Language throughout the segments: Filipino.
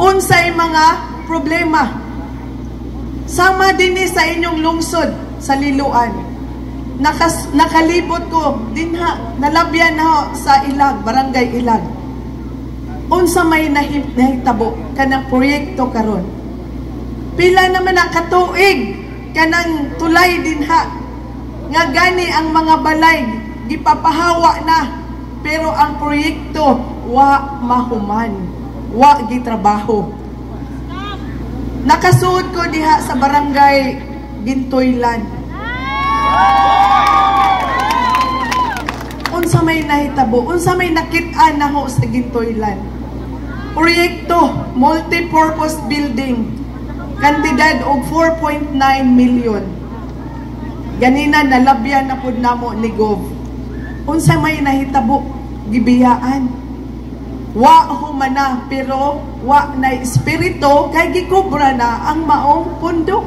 unsay mga problema. Sama din sa inyong lungsod sa Liloan. Nakalibot ko dinha, nalabyan na sa Ilag, Barangay Ilag. Unsa may nahitabo kanang proyekto karon. Pila naman ang katuig kanang tulay dinha nga gani ang mga balay gipapahawa na, pero ang proyekto wa mahuman, wa gitrabaho. Nakasuod ko diha sa Barangay Gintoylan. Unsa may nahitabo, unsa may nakit-an na ho sa Gintoylan. Proyekto, multi-purpose building, kantidad og 4.9 million. Ganina nalabyan na pud namo ni Gov. Unsa may nahitabo, gibiyaan. Wa humana, pero wa na espiritu kay gikubra na ang maong pundok.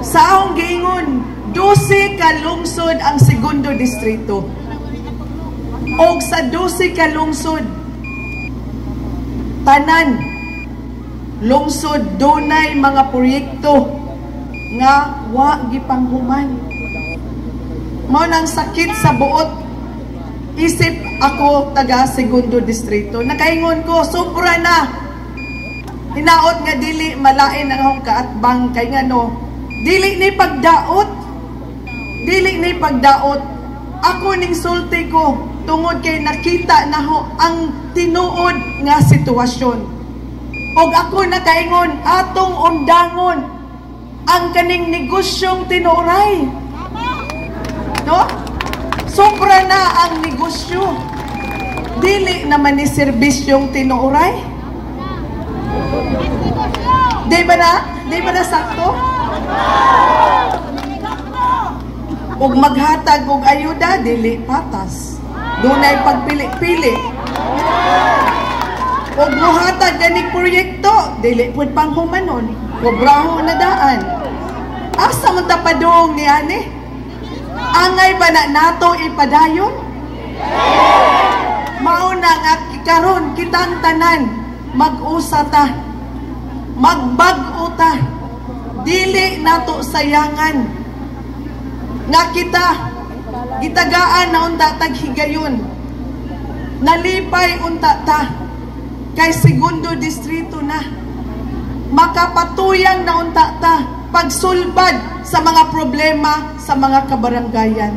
Sa akong giingon, 12 ka lungsod ang segundo distrito. Og sa 12 ka lungsod, tanan lungsod dunay mga proyekto nga wa gipanghuman. Mao nang sakit sa buot isip ako taga segundo distrito. Nakaingon ko, sobra na. Hinaot nga dili malain ang akong kaatbang kay ngano, dili ni pagdaot. Dili ni pagdaot. Ako ning sulti ko tungod kay nakita na ho ang tinuod nga sitwasyon. Og ako nakaingon, atong undangon ang kaning negosyong tinuray. No? Sobra na ang negosyo. Dili naman ni serbisyong tinuray. Di ba na? Di ba na sakto? Og maghatag og ayuda, dili patas. Dunay pagpili-pili. Og muhatag ganing proyekto, dili pud panghumanon. Kobraho na daan. Asa man ta padung ni ani? Angay ba na nato ipadayon? Mauna nga karon kitang tanan mag-usa ta. Magbag-o ta. Dili nato sayangan. Nga kita gitagaan na unta taghigayon. Nalipay unta ta kay segundo distrito na. Makapatuyang na unta ta pagsulbad sa mga problema sa mga kabaranggayan.